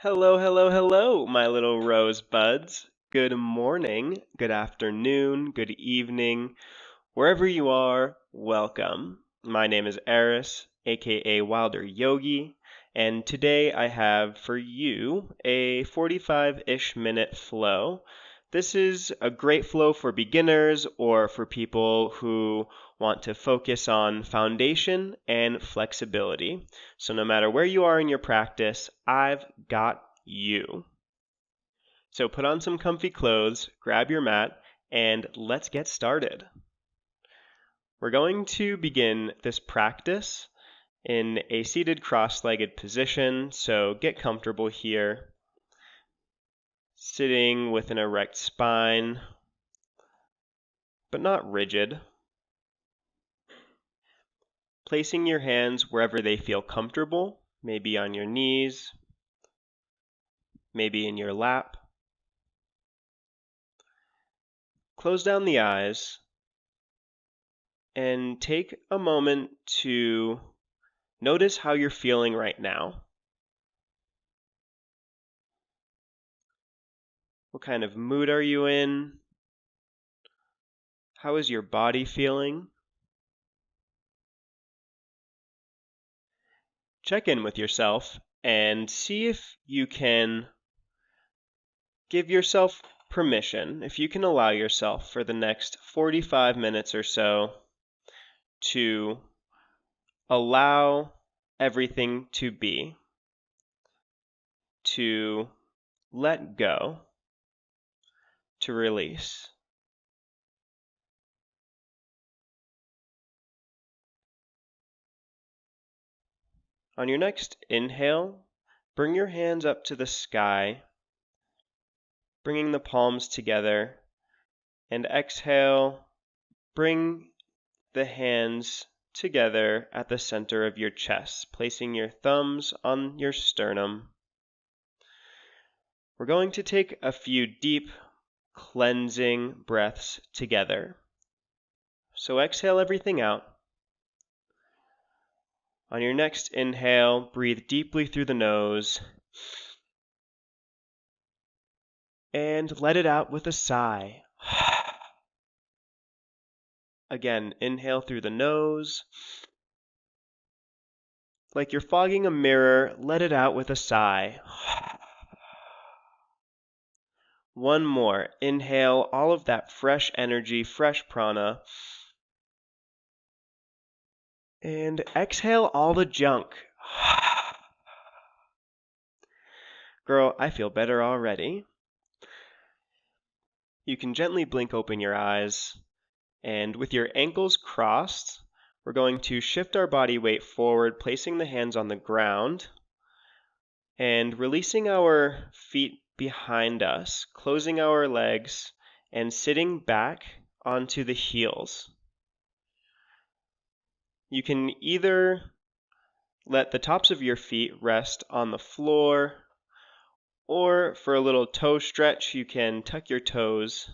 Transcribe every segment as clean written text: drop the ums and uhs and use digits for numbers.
Hello, hello, hello, my little rosebuds. Good morning, good afternoon, good evening. Wherever you are, welcome. My name is Eris, aka Wilder Yogi, and today I have for you a 45-ish minute flow. This is a great flow for beginners or for people who want to focus on foundation and flexibility. So no matter where you are in your practice, I've got you. So put on some comfy clothes, grab your mat, and let's get started. We're going to begin this practice in a seated cross-legged position, so get comfortable here. Sitting with an erect spine, but not rigid. Placing your hands wherever they feel comfortable, maybe on your knees, maybe in your lap. Close down the eyes and take a moment to notice how you're feeling right now. What kind of mood are you in? How is your body feeling? Check in with yourself and see if you can give yourself permission, if you can allow yourself for the next 45 minutes or so to allow everything to be, to let go, to release. On your next inhale, bring your hands up to the sky, bringing the palms together, and exhale, bring the hands together at the center of your chest, placing your thumbs on your sternum. We're going to take a few deep, cleansing breaths together. So exhale everything out. On your next inhale, breathe deeply through the nose and let it out with a sigh. Again, inhale through the nose. Like you're fogging a mirror, let it out with a sigh. One more. Inhale all of that fresh energy, fresh prana. And exhale all the junk. Girl, I feel better already. You can gently blink open your eyes, and with your ankles crossed, we're going to shift our body weight forward, placing the hands on the ground, and releasing our feet behind us, closing our legs, and sitting back onto the heels. You can either let the tops of your feet rest on the floor, or for a little toe stretch, you can tuck your toes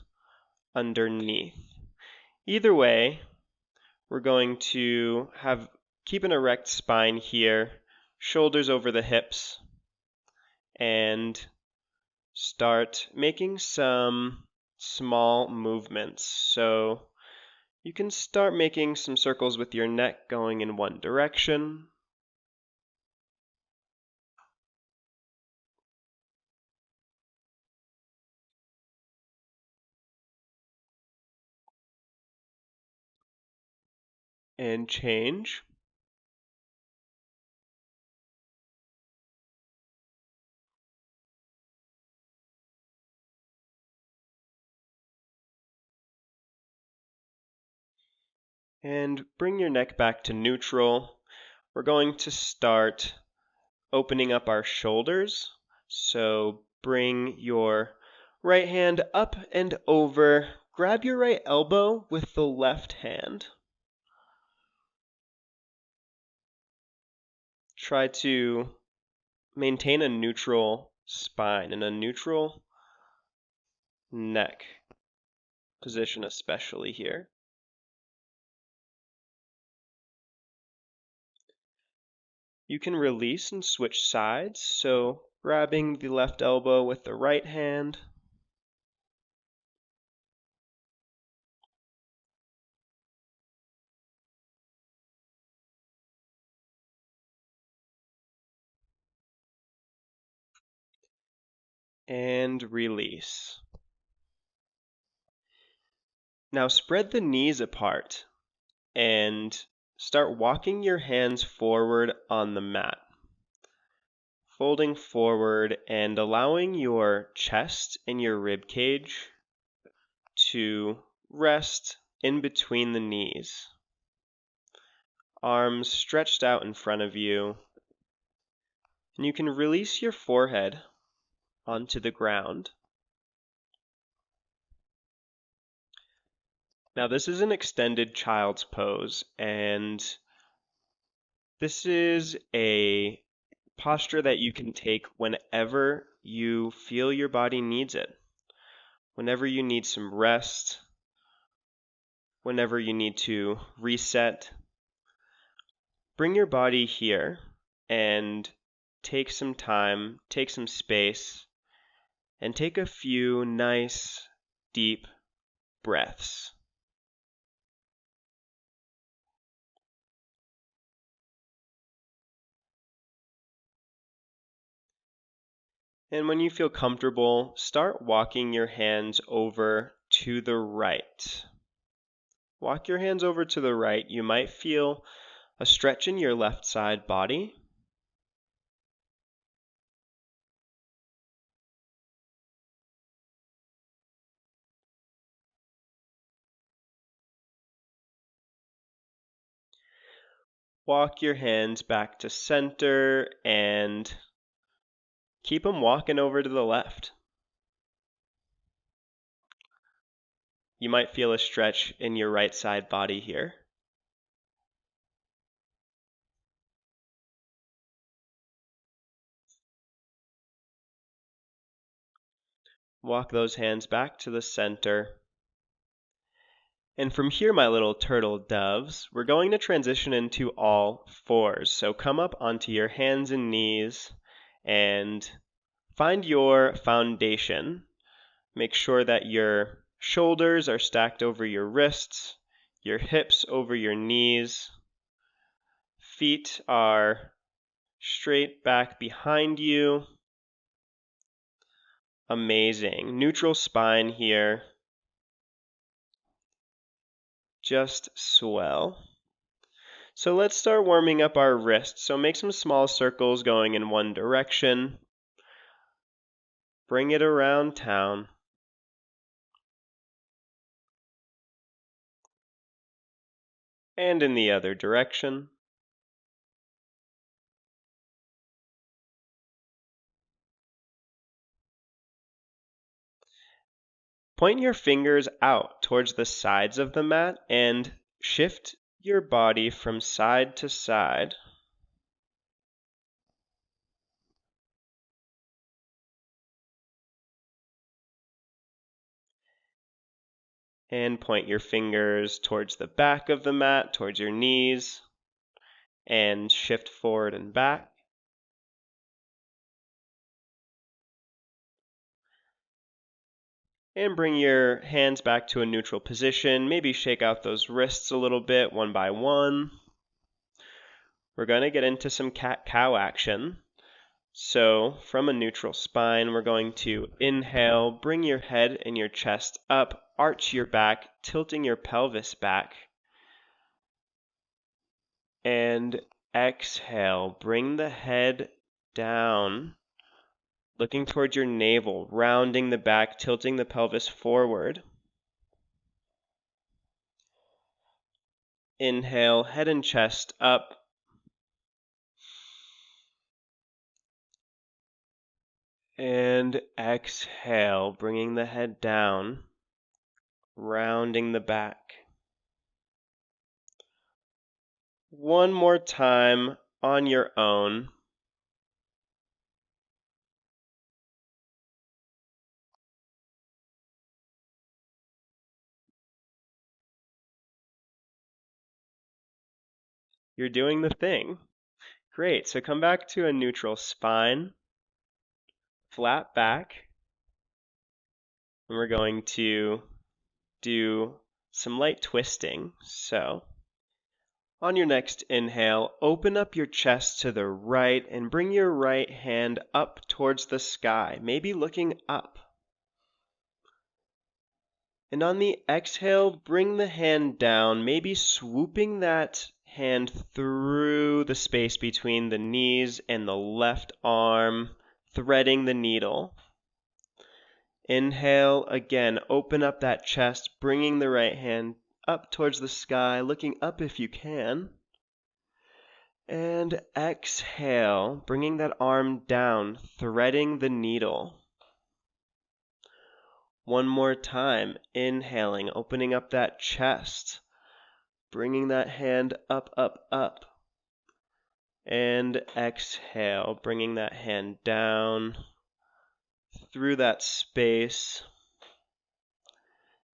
underneath. Either way, we're going to keep an erect spine here, shoulders over the hips, and start making some small movements. So you can start making some circles with your neck going in one direction. And change. And bring your neck back to neutral. We're going to start opening up our shoulders. So bring your right hand up and over. Grab your right elbow with the left hand. Try to maintain a neutral spine and a neutral neck position, especially here. You can release and switch sides, so Grabbing the left elbow with the right hand. And release. Now spread the knees apart and start walking your hands forward on the mat. Folding forward and allowing your chest and your rib cage to rest in between the knees. Arms stretched out in front of you. And you can release your forehead onto the ground. Now this is an extended child's pose, and this is a posture that you can take whenever you feel your body needs it. Whenever you need some rest, whenever you need to reset, bring your body here and take some time, take some space, and take a few nice, deep breaths. And when you feel comfortable, start walking your hands over to the right. Walk your hands over to the right. You might feel a stretch in your left side body. Walk your hands back to center and keep them walking over to the left. You might feel a stretch in your right side body here. Walk those hands back to the center. And from here, my little turtle doves, we're going to transition into all fours. So come up onto your hands and knees and find your foundation. Make sure that your shoulders are stacked over your wrists, your hips over your knees. Feet are straight back behind you. Amazing. Neutral spine here. Just swell. So let's start warming up our wrists. So make some small circles going in one direction. Bring it around town. And in the other direction. Point your fingers out towards the sides of the mat and shift your body from side to side. And point your fingers towards the back of the mat, towards your knees, and shift forward and back. And bring your hands back to a neutral position. Maybe shake out those wrists a little bit, one by one. We're going to get into some cat-cow action. So from a neutral spine, we're going to inhale, bring your head and your chest up, arch your back, tilting your pelvis back. And exhale, bring the head down, looking towards your navel, rounding the back, tilting the pelvis forward. Inhale, head and chest up. And exhale, bringing the head down, rounding the back. One more time on your own. You're doing the thing. Great. So come back to a neutral spine. flat back, and we're going to do some light twisting. So, on your next inhale, open up your chest to the right and bring your right hand up towards the sky, maybe looking up. And on the exhale, bring the hand down, maybe swooping that hand through the space between the knees and the left arm, threading the needle. Inhale, again, open up that chest, bringing the right hand up towards the sky, looking up if you can. And exhale, bringing that arm down, threading the needle. One more time, inhaling, opening up that chest, bringing that hand up, up, up. And exhale, bringing that hand down through that space.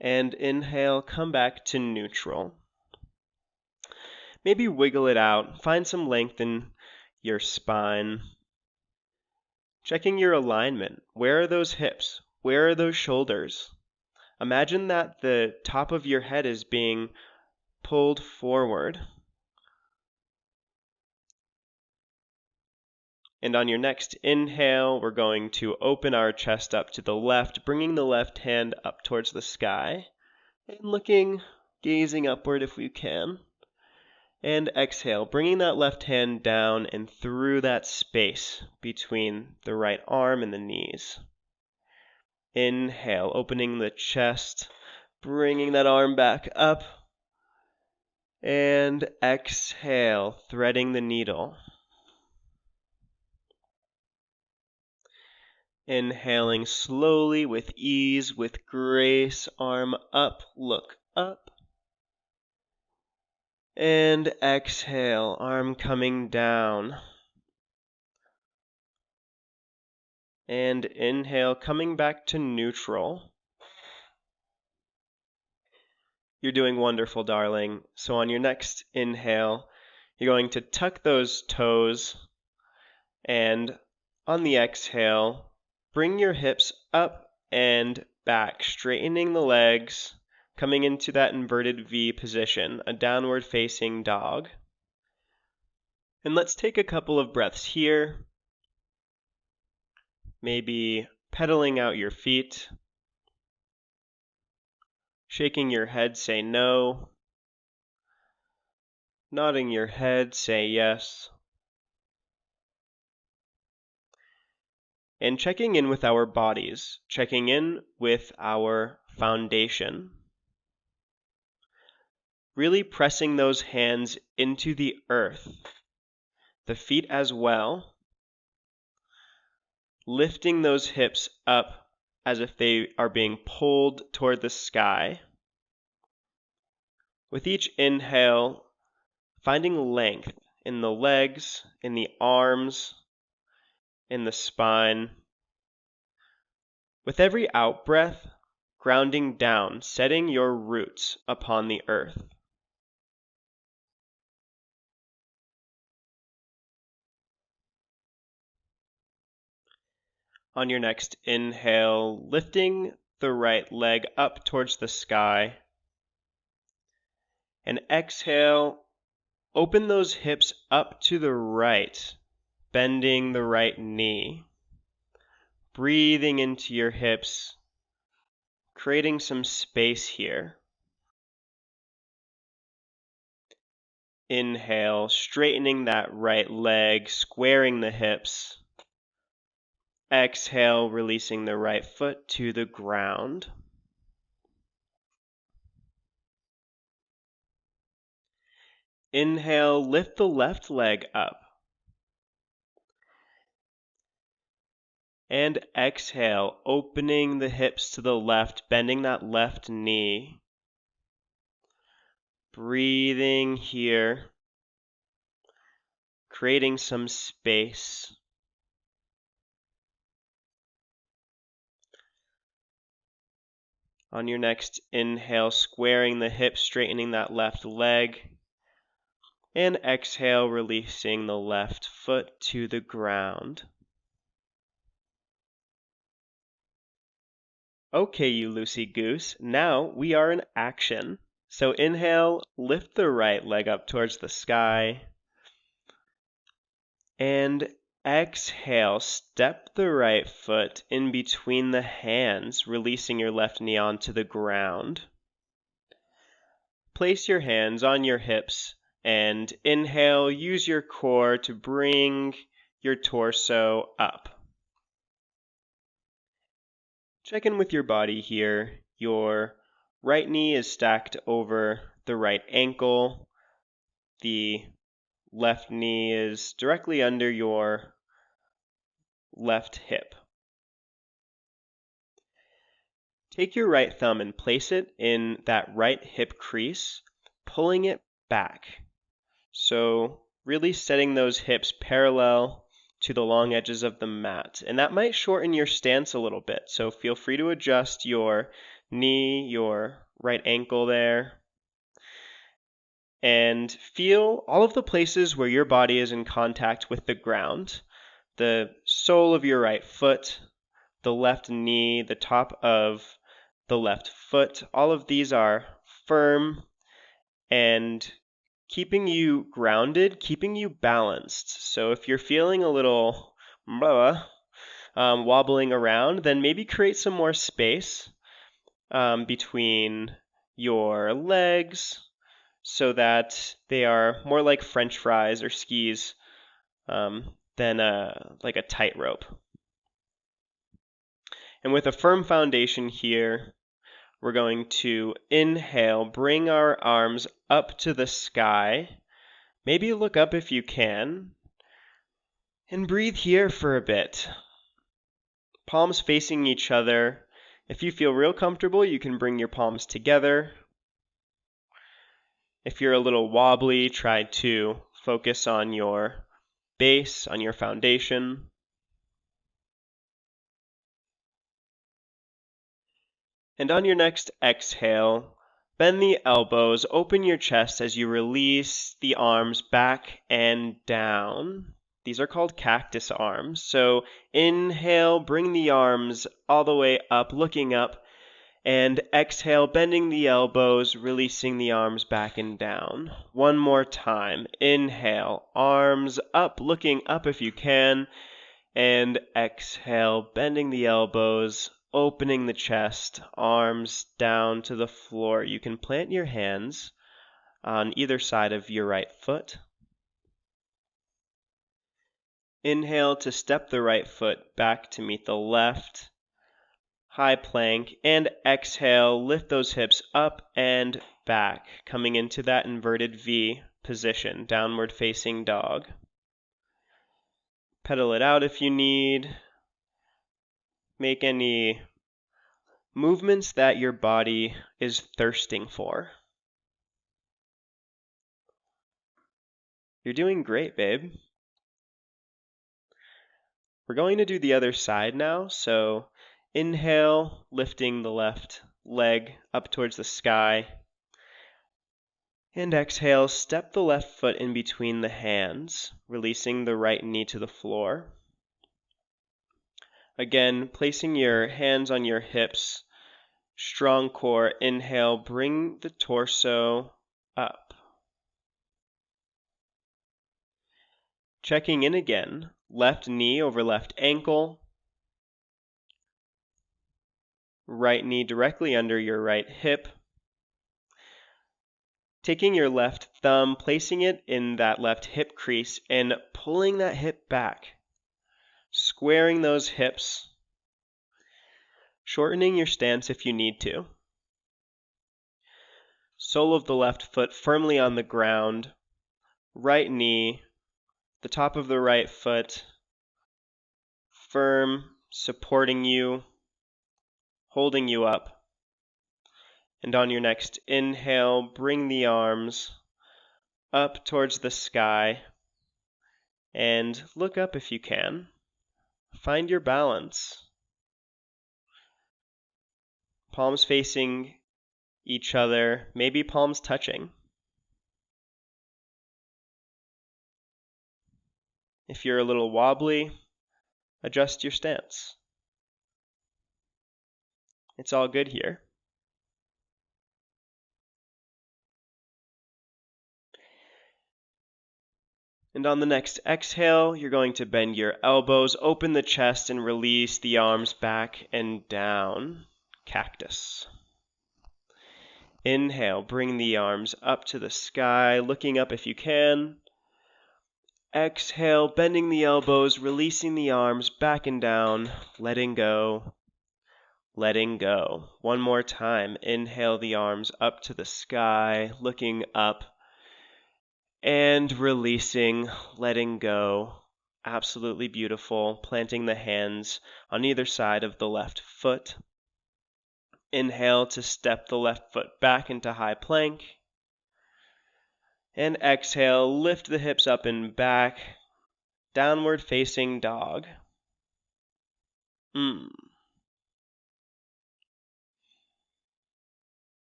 And inhale, come back to neutral. Maybe wiggle it out, find some length in your spine. Checking your alignment. Where are those hips? Where are those shoulders? Imagine that the top of your head is being pulled forward. And on your next inhale, we're going to open our chest up to the left, bringing the left hand up towards the sky, and gazing upward if we can. And exhale, bringing that left hand down and through that space between the right arm and the knees. Inhale, opening the chest, bringing that arm back up. And exhale, threading the needle. Inhaling slowly with ease, with grace, arm up, look up. And exhale, arm coming down. And inhale, coming back to neutral. You're doing wonderful, darling. So on your next inhale, you're going to tuck those toes, and on the exhale, bring your hips up and back, straightening the legs, coming into that inverted V position, a downward facing dog. And let's take a couple of breaths here. Maybe pedaling out your feet. Shaking your head, say no. Nodding your head, say yes. And checking in with our bodies, checking in with our foundation. Really pressing those hands into the earth, the feet as well. Lifting those hips up as if they are being pulled toward the sky. With each inhale, finding length in the legs, in the arms, in the spine. With every out-breath, grounding down, setting your roots upon the earth. On your next inhale, lifting the right leg up towards the sky. And exhale, open those hips up to the right, bending the right knee. Breathing into your hips, creating some space here. Inhale, straightening that right leg, squaring the hips. Exhale, releasing the right foot to the ground. Inhale, lift the left leg up. And exhale, opening the hips to the left, bending that left knee. Breathing here, creating some space. On your next inhale, squaring the hips, straightening that left leg. And exhale, releasing the left foot to the ground. Okay, you loosey-goose, now we are in action. So inhale, lift the right leg up towards the sky. And exhale, step the right foot in between the hands, releasing your left knee onto the ground. Place your hands on your hips and inhale, use your core to bring your torso up. Check in with your body here. Your right knee is stacked over the right ankle. The left knee is directly under your left hip. Take your right thumb and place it in that right hip crease, pulling it back. So really setting those hips parallel to the long edges of the mat. And that might shorten your stance a little bit. So feel free to adjust your knee, your right ankle there. And feel all of the places where your body is in contact with the ground. The sole of your right foot, the left knee, the top of the left foot. All of these are firm and keeping you grounded, keeping you balanced. So if you're feeling a little wobbling around, then maybe create some more space between your legs so that they are more like French fries or skis than like a tightrope. And with a firm foundation here, we're going to inhale, bring our arms up to the sky. Maybe look up if you can. And breathe here for a bit. Palms facing each other. If you feel real comfortable, you can bring your palms together. If you're a little wobbly, try to focus on your base, on your foundation. And on your next exhale, bend the elbows, open your chest as you release the arms back and down. These are called cactus arms. So inhale, bring the arms all the way up, looking up, and exhale, bending the elbows, releasing the arms back and down. One more time. Inhale, arms up, looking up if you can, and exhale, bending the elbows, opening the chest, arms down to the floor. You can plant your hands on either side of your right foot. Inhale to step the right foot back to meet the left. High plank. And exhale, lift those hips up and back, coming into that inverted V position, downward facing dog. Pedal it out if you need. Make any movements that your body is thirsting for. You're doing great, babe. We're going to do the other side now. So inhale, lifting the left leg up towards the sky. And exhale, step the left foot in between the hands, releasing the right knee to the floor. Again, placing your hands on your hips, strong core. Inhale, bring the torso up. Checking in again, left knee over left ankle, right knee directly under your right hip. Taking your left thumb, placing it in that left hip crease and pulling that hip back, squaring those hips, shortening your stance if you need to. Sole of the left foot firmly on the ground, right knee, the top of the right foot, firm, supporting you, holding you up. And on your next inhale, bring the arms up towards the sky and look up if you can. Find your balance. Palms facing each other, maybe palms touching. If you're a little wobbly, adjust your stance. It's all good here. And on the next exhale, you're going to bend your elbows, open the chest, and release the arms back and down. Cactus. Inhale, bring the arms up to the sky, looking up if you can. Exhale, bending the elbows, releasing the arms back and down, letting go, letting go. One more time. Inhale the arms up to the sky, looking up, and releasing, letting go. Absolutely beautiful. Planting the hands on either side of the left foot. Inhale to step the left foot back into high plank. And exhale, lift the hips up and back. Downward facing dog.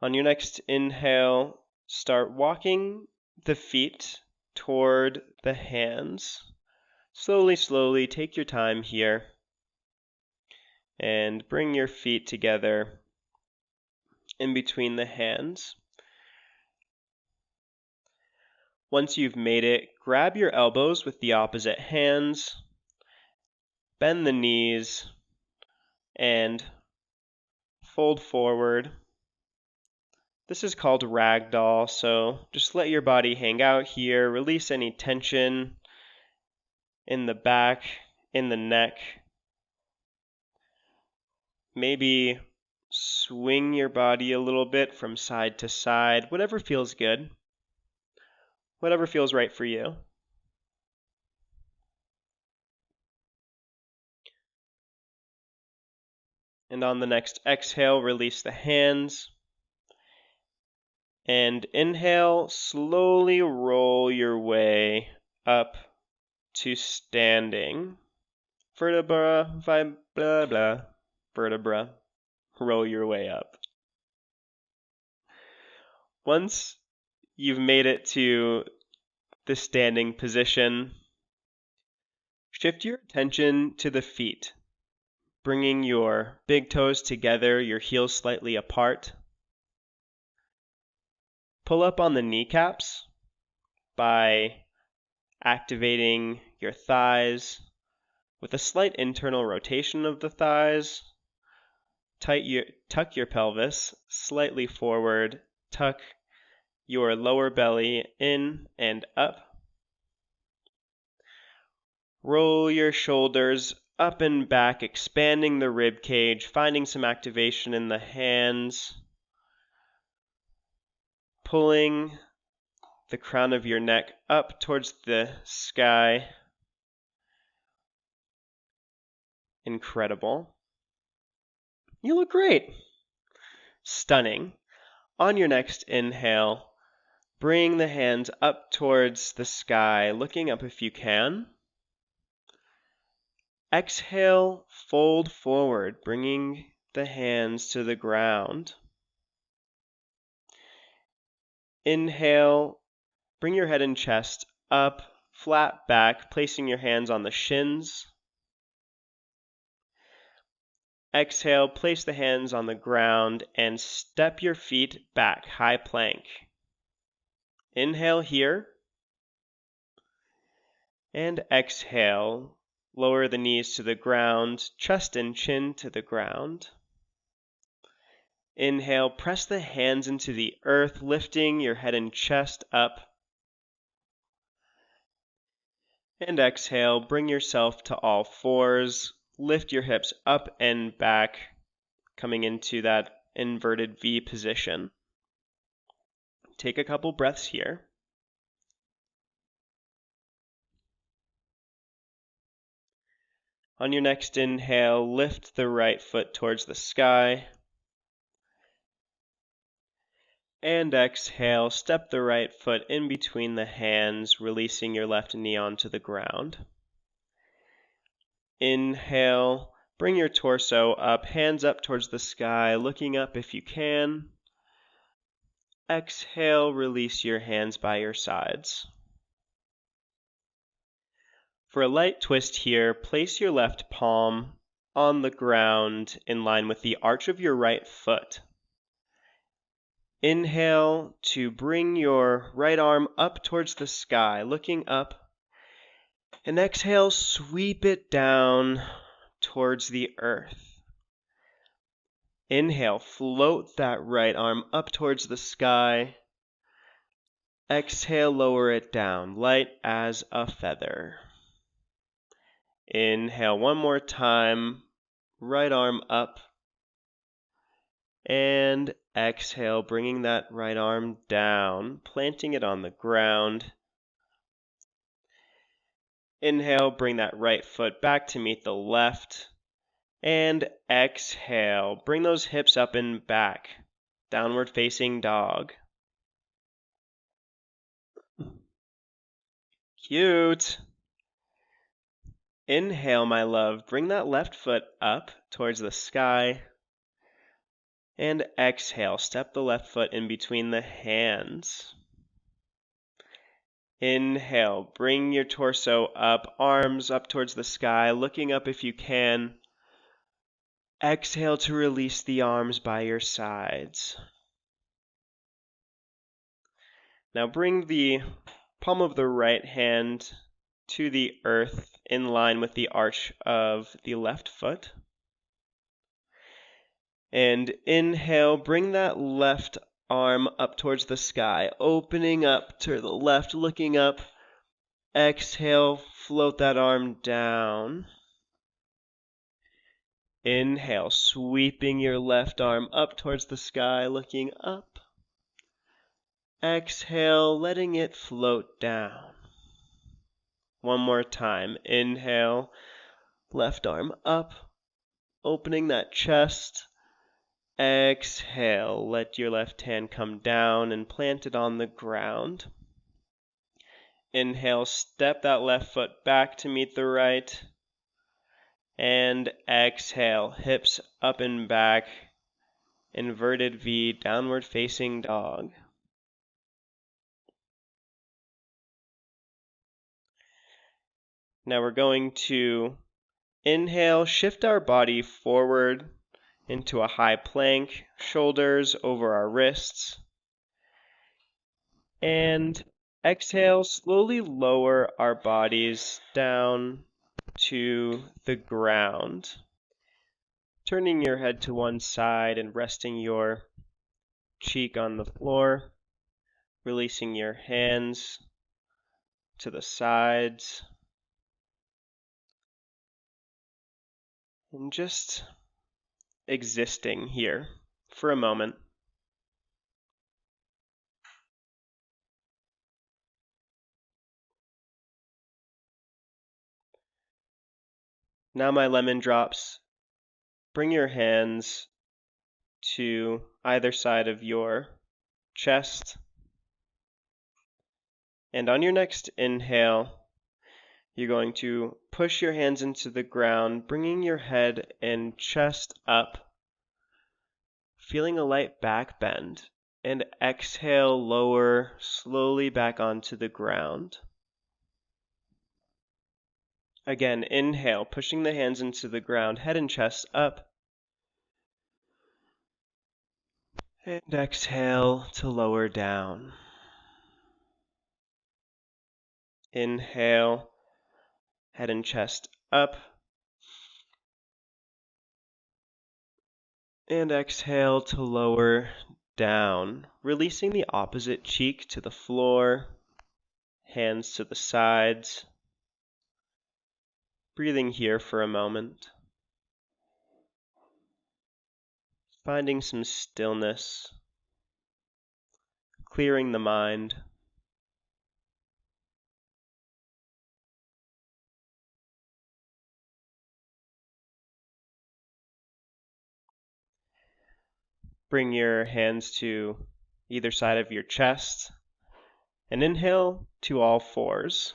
On your next inhale, start walking the feet toward the hands. Slowly, slowly, take your time here. And bring your feet together in between the hands. Once you've made it, grab your elbows with the opposite hands, bend the knees, and fold forward. This is called ragdoll, so just let your body hang out here. Release any tension in the back, in the neck. Maybe swing your body a little bit from side to side, whatever feels good, whatever feels right for you. And on the next exhale, release the hands. And inhale, slowly roll your way up to standing. Vertebra, blah, blah, vertebra. Roll your way up. Once you've made it to the standing position, shift your attention to the feet, bringing your big toes together, your heels slightly apart. Pull up on the kneecaps by activating your thighs with a slight internal rotation of the thighs. Tuck your pelvis slightly forward. Tuck your lower belly in and up. Roll your shoulders up and back, expanding the rib cage, finding some activation in the hands. Pulling the crown of your neck up towards the sky. Incredible. You look great. Stunning. On your next inhale, bring the hands up towards the sky, looking up if you can. Exhale, fold forward, bringing the hands to the ground. Inhale, bring your head and chest up, flat back, placing your hands on the shins. Exhale, place the hands on the ground and step your feet back, high plank. Inhale here. And exhale, lower the knees to the ground, chest and chin to the ground. Inhale, press the hands into the earth, lifting your head and chest up. And exhale, bring yourself to all fours. Lift your hips up and back, coming into that inverted V position. Take a couple breaths here. On your next inhale, lift the right foot towards the sky. And exhale, step the right foot in between the hands, releasing your left knee onto the ground. Inhale, bring your torso up, hands up towards the sky, looking up if you can. Exhale, release your hands by your sides. For a light twist here, place your left palm on the ground in line with the arch of your right foot. Inhale to bring your right arm up towards the sky, looking up. And exhale, sweep it down towards the earth. Inhale, float that right arm up towards the sky. Exhale, lower it down, light as a feather. Inhale one more time, right arm up. And exhale, bringing that right arm down, planting it on the ground. Inhale, bring that right foot back to meet the left. And exhale, bring those hips up and back. Downward facing dog. Cute. Inhale, my love. Bring that left foot up towards the sky. And exhale, step the left foot in between the hands. Inhale, bring your torso up, arms up towards the sky, looking up if you can. Exhale to release the arms by your sides. Now bring the palm of the right hand to the earth in line with the arch of the left foot. And inhale, bring that left arm up towards the sky, opening up to the left, looking up. Exhale, float that arm down. Inhale, sweeping your left arm up towards the sky, looking up. Exhale, letting it float down. One more time. Inhale, left arm up, opening that chest. Exhale, let your left hand come down and plant it on the ground. Inhale, step that left foot back to meet the right. And exhale, hips up and back, inverted V, downward facing dog. Now we're going to inhale, shift our body forward into a high plank, shoulders over our wrists. And exhale, slowly lower our bodies down to the ground. Turning your head to one side and resting your cheek on the floor. Releasing your hands to the sides. And just existing here for a moment. Now, my lemon drops, bring your hands to either side of your chest. And on your next inhale, you're going to push your hands into the ground, bringing your head and chest up, feeling a light back bend. And exhale, lower slowly back onto the ground. Again, inhale, pushing the hands into the ground, head and chest up. And exhale to lower down. Inhale, head and chest up. And exhale to lower down, releasing the opposite cheek to the floor, hands to the sides. Breathing here for a moment. Finding some stillness, clearing the mind. Bring your hands to either side of your chest and inhale to all fours.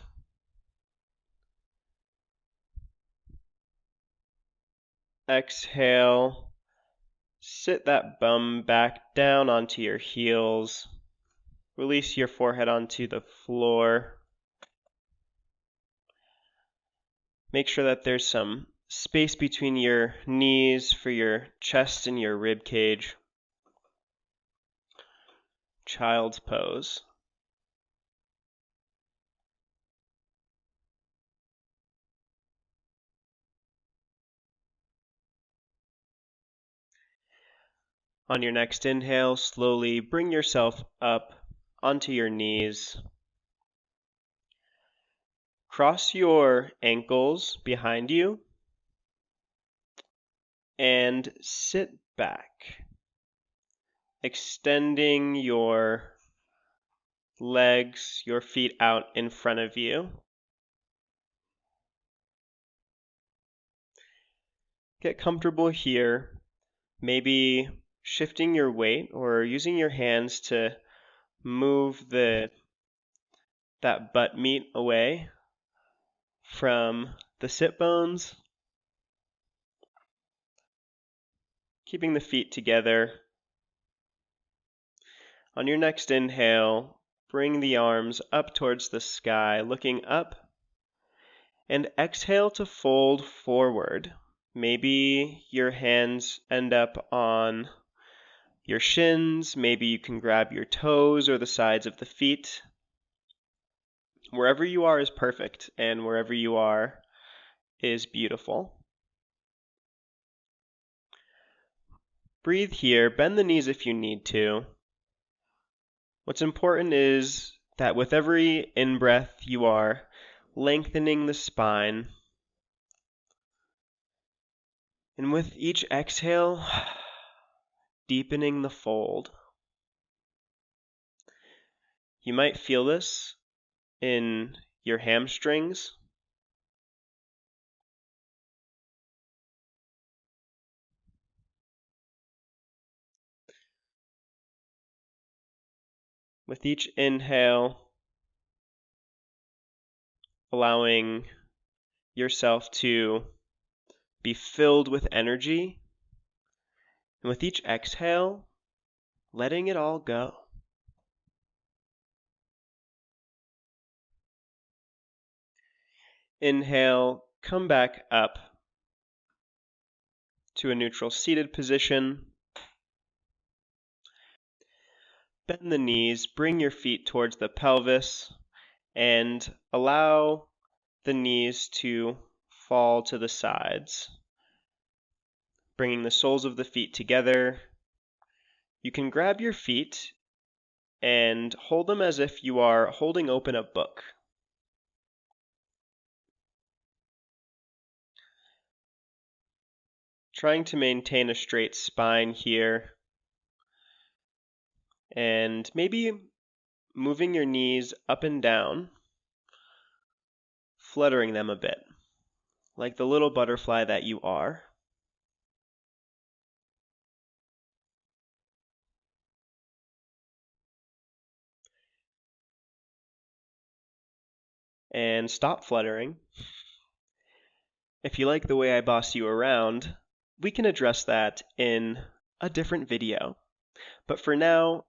Exhale, sit that bum back down onto your heels. Release your forehead onto the floor. Make sure that there's some space between your knees for your chest and your rib cage. Child's pose. On your next inhale, slowly bring yourself up onto your knees. Cross your ankles behind you and sit back, extending your legs, your feet out in front of you. Get comfortable here, maybe shifting your weight or using your hands to move that butt meat away from the sit bones, keeping the feet together. On your next inhale, bring the arms up towards the sky, looking up, and exhale to fold forward. Maybe your hands end up on your shins, maybe you can grab your toes or the sides of the feet. Wherever you are is perfect, and wherever you are is beautiful. Breathe here, bend the knees if you need to. What's important is that with every in-breath you are lengthening the spine, and with each exhale, deepening the fold. You might feel this in your hamstrings. With each inhale, allowing yourself to be filled with energy, and with each exhale, letting it all go. Inhale, come back up to a neutral seated position. Bend the knees, bring your feet towards the pelvis, and allow the knees to fall to the sides, bringing the soles of the feet together. You can grab your feet and hold them as if you are holding open a book. Trying to maintain a straight spine here, and maybe moving your knees up and down, fluttering them a bit, like the little butterfly that you are. And stop fluttering. If you like the way I boss you around, we can address that in a different video. But for now,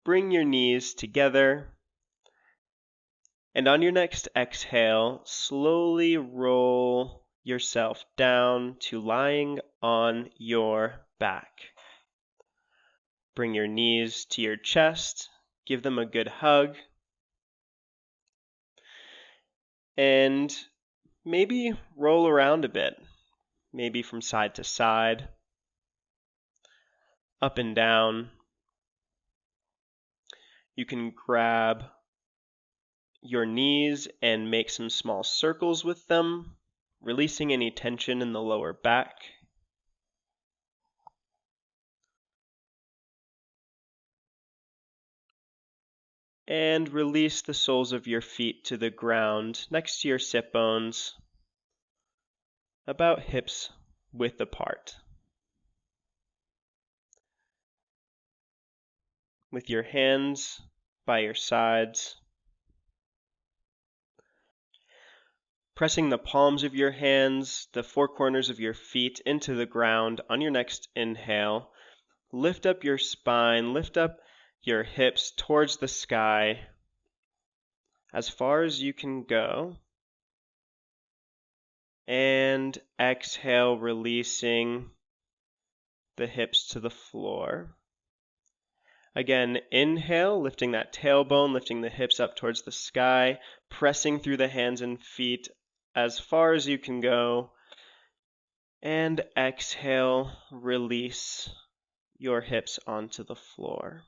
bring your knees together, and on your next exhale, slowly roll yourself down to lying on your back. Bring your knees to your chest, give them a good hug, and maybe roll around a bit, maybe from side to side, up and down. You can grab your knees and make some small circles with them, releasing any tension in the lower back. And release the soles of your feet to the ground next to your sit bones, about hips width apart. With your hands by your sides, pressing the palms of your hands, the four corners of your feet into the ground. On your next inhale, lift up your spine, lift up your hips towards the sky as far as you can go. And exhale, releasing the hips to the floor. Again, inhale, lifting that tailbone, lifting the hips up towards the sky, pressing through the hands and feet as far as you can go. And exhale, release your hips onto the floor.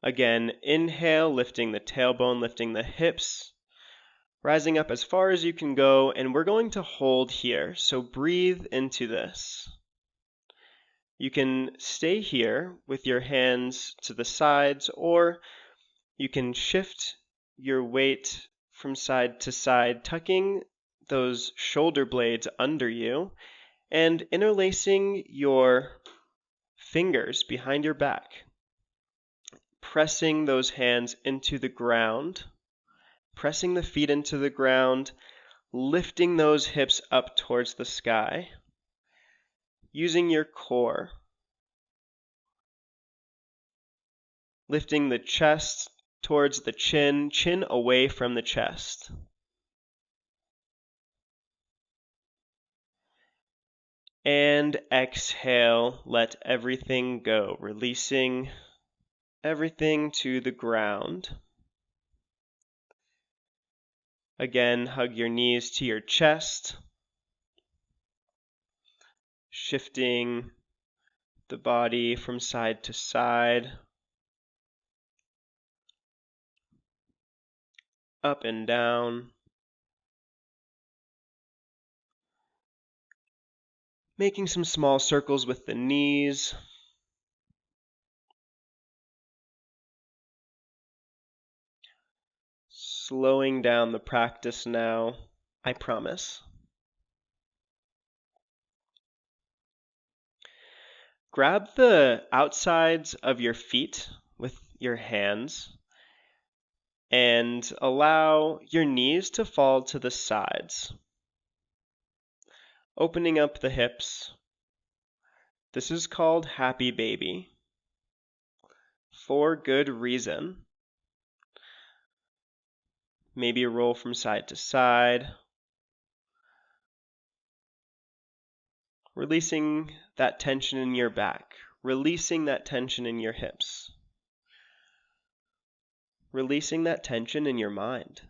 Again, inhale, lifting the tailbone, lifting the hips, rising up as far as you can go, and we're going to hold here. So breathe into this. You can stay here with your hands to the sides, or you can shift your weight from side to side, tucking those shoulder blades under you and interlacing your fingers behind your back, pressing those hands into the ground, pressing the feet into the ground, lifting those hips up towards the sky, using your core, lifting the chest towards the chin, chin away from the chest. And exhale, let everything go, releasing everything to the ground. Again, hug your knees to your chest, shifting the body from side to side, up and down, making some small circles with the knees. Slowing down the practice now, I promise. Grab the outsides of your feet with your hands and allow your knees to fall to the sides, opening up the hips. This is called Happy Baby for good reason. Maybe roll from side to side, releasing that tension in your back, releasing that tension in your hips, releasing that tension in your mind.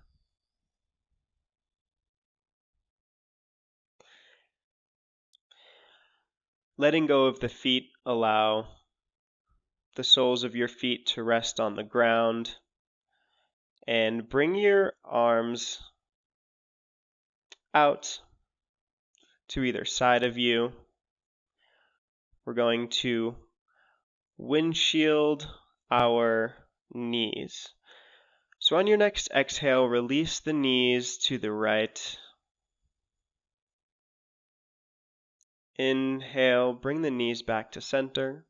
Letting go of the feet, allow the soles of your feet to rest on the ground, and bring your arms out to either side of you. We're going to windshield our knees. So on your next exhale, release the knees to the right. Inhale, bring the knees back to center.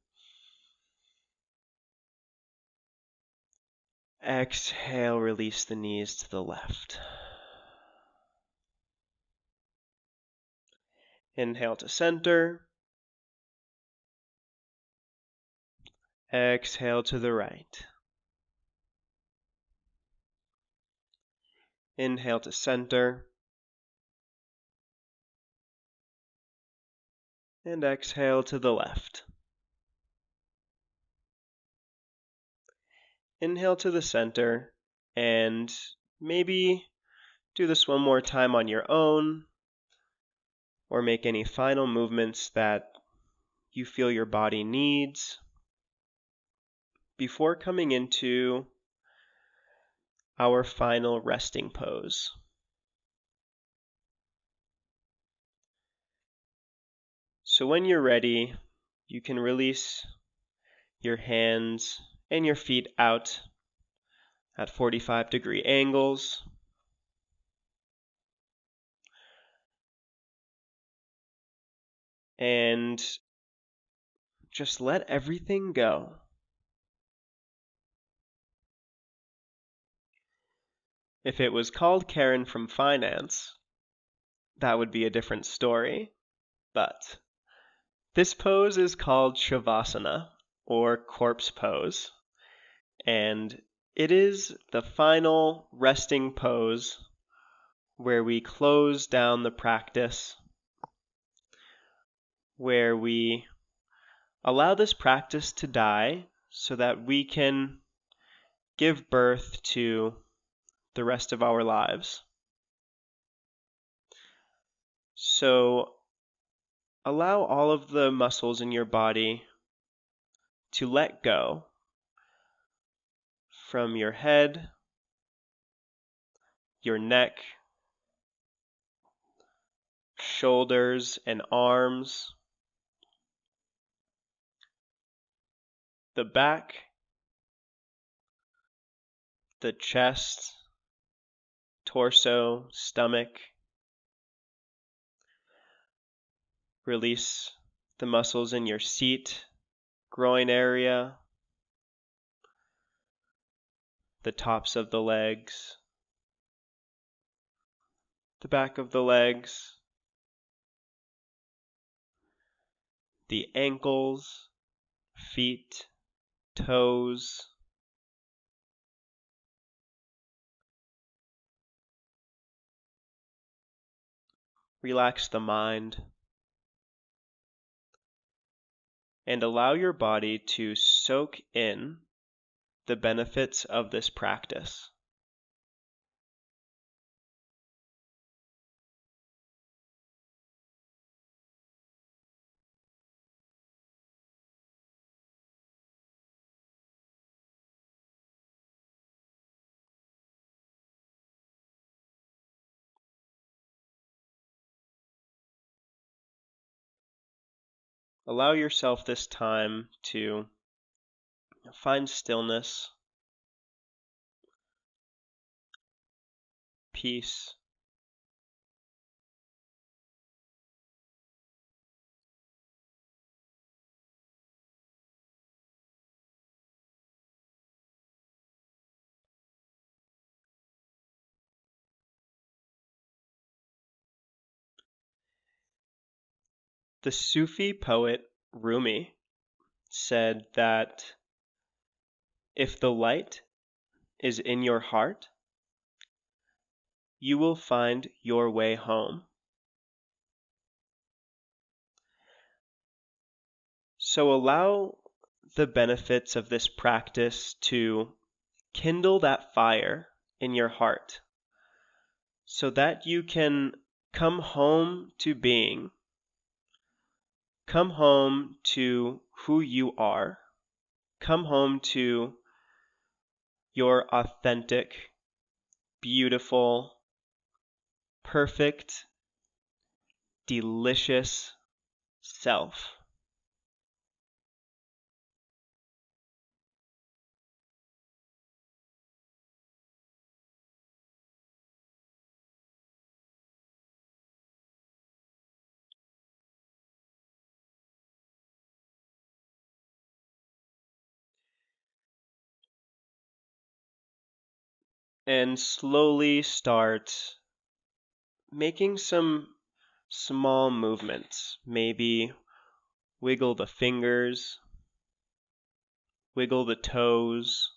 Exhale, release the knees to the left. Inhale to center. Exhale to the right. Inhale to center. And exhale to the left. Inhale to the center, and maybe do this one more time on your own, or make any final movements that you feel your body needs before coming into our final resting pose. So when you're ready, you can release your hands and your feet out at 45-degree angles. And just let everything go. If it was called Karen from Finance, that would be a different story. But this pose is called Shavasana, or corpse pose, and it is the final resting pose where we close down the practice, where we allow this practice to die so that we can give birth to the rest of our lives. So allow all of the muscles in your body to let go from your head, your neck, shoulders and arms, the back, the chest, torso, stomach. Release the muscles in your seat, groin area, the tops of the legs, the back of the legs, the ankles, feet, toes. Relax the mind and allow your body to soak in the benefits of this practice. Allow yourself this time to find stillness, peace, The Sufi poet Rumi said that if the light is in your heart, you will find your way home. So allow the benefits of this practice to kindle that fire in your heart so that you can come home to being, come home to who you are, come home to your authentic, beautiful, perfect, delicious self. And slowly start making some small movements. Maybe wiggle the fingers, wiggle the toes,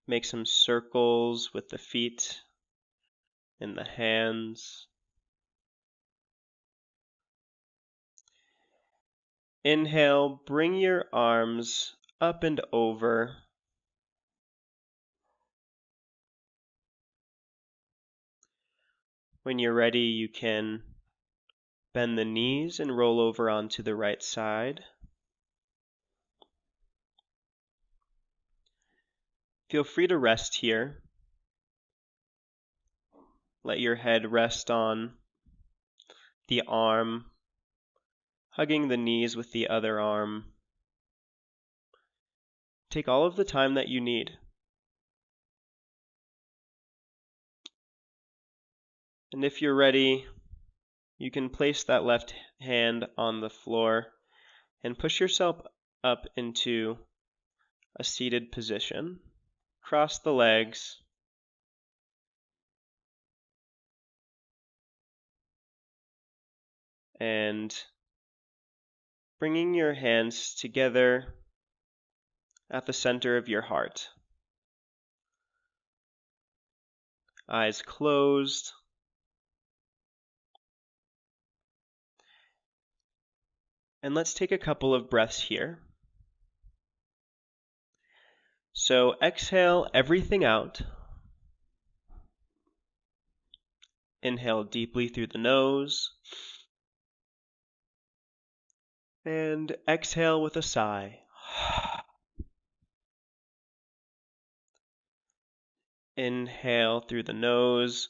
make some circles with the feet and the hands. Inhale, bring your arms up and over. When you're ready, you can bend the knees and roll over onto the right side. Feel free to rest here. Let your head rest on the arm, hugging the knees with the other arm. Take all of the time that you need. And if you're ready, you can place that left hand on the floor and push yourself up into a seated position. Cross the legs. And bringing your hands together at the center of your heart. eyes closed. And let's take a couple of breaths here. So exhale everything out. Inhale deeply through the nose. And exhale with a sigh. Inhale through the nose.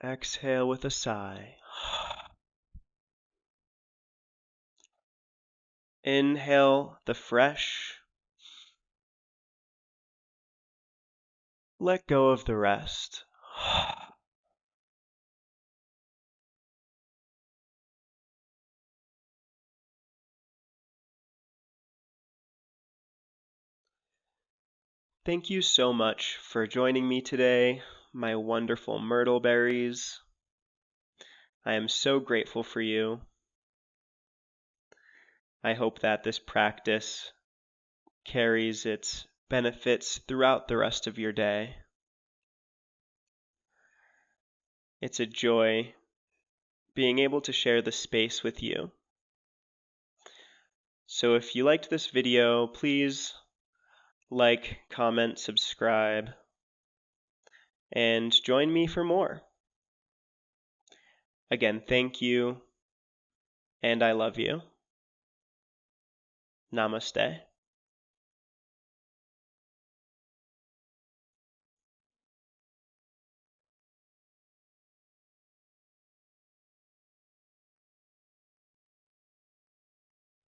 Exhale with a sigh. Inhale the fresh. Let go of the rest. Thank you so much for joining me today, my wonderful myrtle berries. I am so grateful for you. I hope that this practice carries its benefits throughout the rest of your day. It's a joy being able to share this space with you. So if you liked this video, please like, comment, subscribe, and join me for more. Again, thank you, and I love you. Namaste.